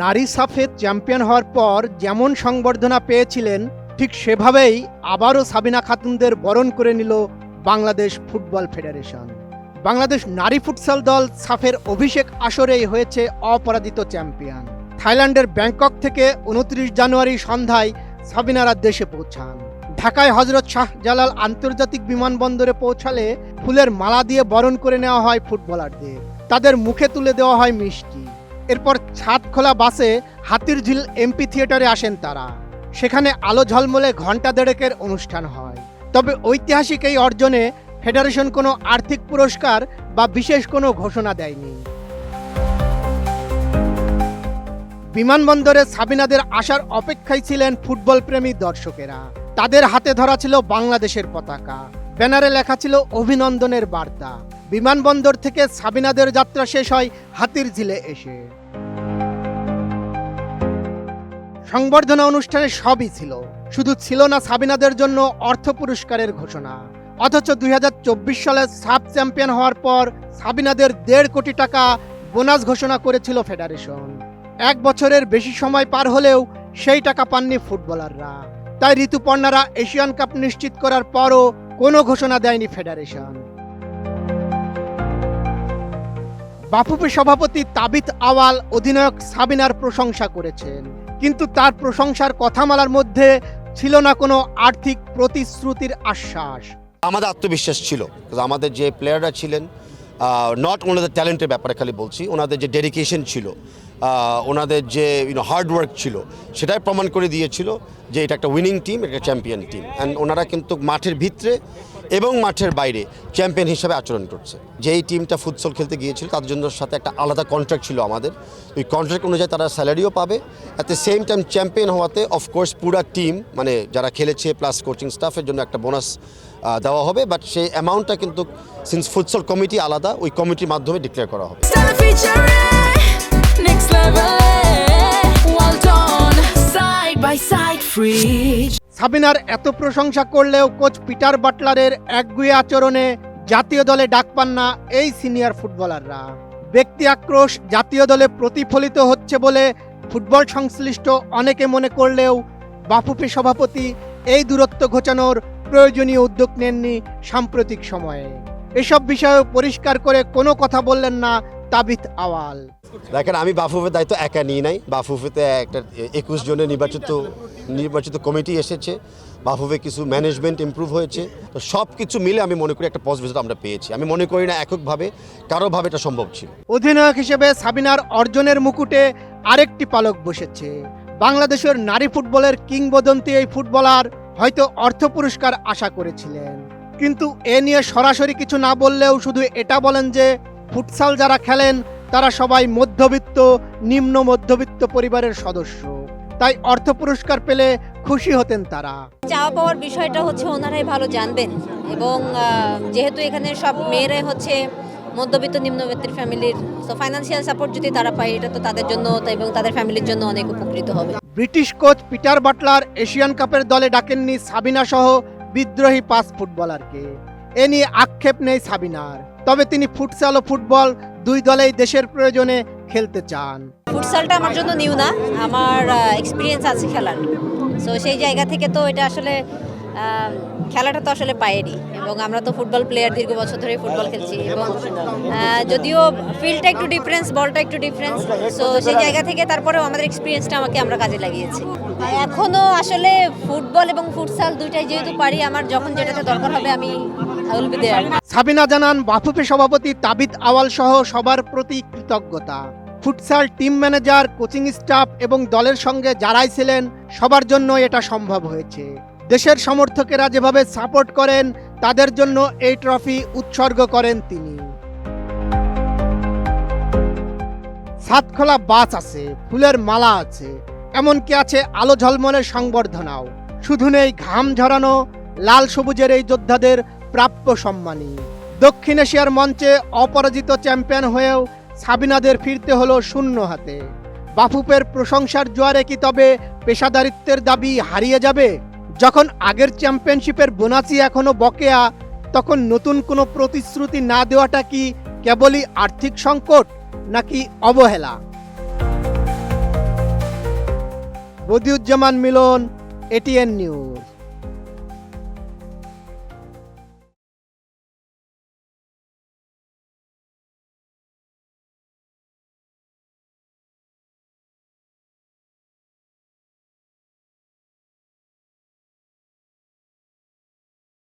নারী সাফে চ্যাম্পিয়ন হওয়ার পর যেমন সংবর্ধনা পেয়েছিলেন ঠিক সেভাবেই আবারও সাবিনা খাতুনদের বরণ করে নিল বাংলাদেশ ফুটবল ফেডারেশন। বাংলাদেশ নারী ফুটসাল দল সাফের অভিষেক আসরেই হয়েছে অপরাজিত চ্যাম্পিয়ন। থাইল্যান্ডের ব্যাংকক থেকে 29 জানুয়ারি সন্ধ্যায় সাবিনারা দেশে পৌঁছান। ঢাকায় হজরত শাহজালাল আন্তর্জাতিক বিমানবন্দরে পৌঁছালে ফুলের মালা দিয়ে বরণ করে নেওয়া হয় ফুটবলারদের। তাদের মুখে তুলে দেওয়া হয় মিষ্টি। এরপর ছাদ খোলা বাসে হাতিরঝিল এমপি থিয়েটারে আসেন তারা। সেখানে আলো ঝলমলে ঘণ্টা দেড়েকের অনুষ্ঠান হয়। তবে ঐতিহাসিক এই অর্জনে ফেডারেশন কোনো আর্থিক পুরস্কার বা বিশেষ কোনো ঘোষণা দেয়নি। বিমানবন্দরে সাবিনাদের আসার অপেক্ষায় ছিলেন ফুটবল প্রেমী দর্শকেরা। তাদের হাতে ধরা ছিল বাংলাদেশের পতাকা, ব্যানারে লেখা ছিল অভিনন্দনের বার্তা। বিমানবন্দর থেকে সাবিনাদের যাত্রা শেষ হয় হাতিরঝিলে এসে। সংবর্ধনা অনুষ্ঠানে সবই ছিল, শুধু ছিল না সাবিনাদের জন্য অর্থ পুরস্কারের ঘোষণা। অথচ 2024 সালে সাব চ্যাম্পিয়ন হওয়ার পর সাবিনাদের 1.5 কোটি টাকা বোনাস ঘোষণা করেছিল ফেডারেশন। 1 বছরের বেশি সময় পার হলেও সেই টাকা পাননি ফুটবলাররা। তাই ঋতুপর্ণারা এশিয়ান কাপ নিশ্চিত করার পরও কোনো ঘোষণা দেয়নি ফেডারেশন। বাফুফে সভাপতি তাবিথ আওয়াল অধিনায়ক সাবিনার প্রশংসা করেছেন, কিন্তু তার প্রশংসার কথামালার মধ্যে ছিল না কোনো আর্থিক প্রতিশ্রুতির আশ্বাস। আমাদের আত্মবিশ্বাস ছিল, আমাদের যে প্লেয়াররা ছিলেন, নট ওনাদের ট্যালেন্টের ব্যাপারে খালি বলছি, ওনাদের যে ডেডিকেশন ছিল, ওনাদের যে হার্ডওয়ার্ক ছিল, সেটাই প্রমাণ করে দিয়েছিল যে এটা একটা উইনিং টিম, একটা চ্যাম্পিয়ন টিম। অ্যান্ড ওনারা কিন্তু মাঠের ভিতরে এবং মাঠের বাইরে চ্যাম্পিয়ন হিসাবে আচরণ করছে। যেই টিমটা ফুটসল খেলতে গিয়েছিল তাদের জন্য সাথে একটা আলাদা কন্ট্রাক্ট ছিল আমাদের। ওই কন্ট্রাক্ট অনুযায়ী তারা স্যালারিও পাবে। At the same time champion হওয়াতে অফকোর্স পুরা টিম, মানে যারা খেলেছে প্লাস কোচিং স্টাফের জন্য একটা বোনাস দেওয়া হবে। বাট সেই অ্যামাউন্টটা কিন্তু সিন্স ফুটসল কমিটি আলাদা, ওই কমিটির মাধ্যমে ডিক্লেয়ার করা হবে। সাবিনার এত প্রশংসা করলেও কোচ পিটার বাটলারের একগুঁয়ে আচরণে জাতীয় দলে ডাক পান না এই সিনিয়র ফুটবলাররা। ব্যক্তি আক্রোশ জাতীয় দলে প্রতিফলিত হচ্ছে বলে ফুটবল সংশ্লিষ্ট অনেকে মনে করলেও বাফুফে সভাপতি এই দূরত্ব ঘোচানোর প্রয়োজনীয় উদ্যোগ নেননি সাম্প্রতিক সময়ে। এসব বিষয়ে পরিষ্কার করে কোনো কথা বললেন না তাবিথ আওয়াল। দেখেন, আমি বাফুফের দায়িত্ব একা নিই নাই। বাফুফেতে একটা 21 জনের নির্বাচিত কমিটি এসেছে। বাফুফে কিছু ম্যানেজমেন্ট ইমপ্রুভ হয়েছে। তো সব কিছু মিলে আমি মনে করি একটা পজিটিভ রেজাল্ট আমরা পেয়েছি। আমি মনে করি না এককভাবে কারোভাবে এটা সম্ভব ছিল। অধিনায়ক হিসেবে সাবিনার অর্জনের মুকুটে আরেকটি পালক বসেছে। বাংলাদেশের নারী ফুটবলের কিংবদন্তি এই ফুটবলার হয়তো অর্থ পুরস্কার আশা করেছিলেন, কিন্তু এ নিয়ে সরাসরি কিছু না বললেও শুধু এটা বলেন যে ফুটসাল যারা খেলেন তারা সবাই মধ্যবিত্ত, নিম্ন মধ্যবিত্ত পরিবারের সদস্য। তাই অর্থ পুরস্কার পেলে খুশি হতেন তারা। চাওয়া পাওয়ার বিষয়টা হচ্ছে ওনারাই ভালো জানবেন, এবং যেহেতু এখানে সব মেয়েরাই হচ্ছে মধ্যবিত্ত নিম্নবিত্তের ফ্যামিলির, তো ফাইন্যান্সিয়াল সাপোর্ট যদি তারা পায় এটা তো তাদের জন্য এবং তাদের ফ্যামিলির জন্য অনেক উপকৃত হবে। British coach Peter Butler Asian কাপের দলে ডাকেননি সাবিনা সহ বিদ্রোহী 5 ফুটবলারকে। এ নিয়ে আক্ষেপ নেই সাবিনার, তবে তিনি ফুটসাল ও ফুটবল দুই দলেই দেশের প্রয়োজনে খেলতে চান। ফুটসালটা আমার জন্য নিউ না, আমার এক্সপিরিয়েন্স আছে খেলার। সো সেই জায়গা থেকে তো এটা আসলে খেলাটা তো আসলে পাইনি, এবং আমরা তো ফুটবল প্লেয়ার, দীর্ঘ বছর ধরে ফুটবল খেলছি, এবং যদিও ফিল্ডটা একটু ডিফারেন্স, বলটা একটু ডিফারেন্স, সো সেই জায়গা থেকে তারপরেও আমাদের এক্সপিরিয়েন্সটা আমরা কাজে লাগিয়েছি। এখনও আসলে ফুটবল এবং ফুটসাল দুইটাই যেহেতু পারি, আমার যখন যেটাতে দরকার হবে আমি উইল বি দেয়ার। সাবিনা জানান বাফুফে সভাপতি তাবিথ আওয়াল সহ সবার প্রতি কৃতজ্ঞতা। Futsal team manager, coaching staff এবং দলের সঙ্গে যারাই ছিলেন সবার জন্য এটা সম্ভব হয়েছে। দেশের সমর্থকেরা যেভাবে সাপোর্ট করেন তাদের জন্য এই ট্রফি উৎসর্গ করেন তিনি। ছাদখোলা বাস আছে, ফুলের মালা আছে, এমনকি আছে আলো ঝলমলের সংবর্ধনাও। শুধু নেই ঘাম ঝরানো লাল সবুজের এই যোদ্ধাদের প্রাপ্য সম্মানী। দক্ষিণ এশিয়ার মঞ্চে অপরাজিত চ্যাম্পিয়ন হয়েও সাবিনাদের ফিরতে হলো শূন্য হাতে। বাফুফের প্রশংসার জোয়ারে কি তবে পেশাদারিত্বের দাবি হারিয়ে যাবে? যখন আগের চ্যাম্পিয়নশিপের বোনাসই এখনো বকেয়া, তখন নতুন কোনো প্রতিশ্রুতি না দেওয়াটা কি কেবলই আর্থিক সংকট নাকি অবহেলা? বদিউজ্জামান মিলন, এটিএন নিউজ।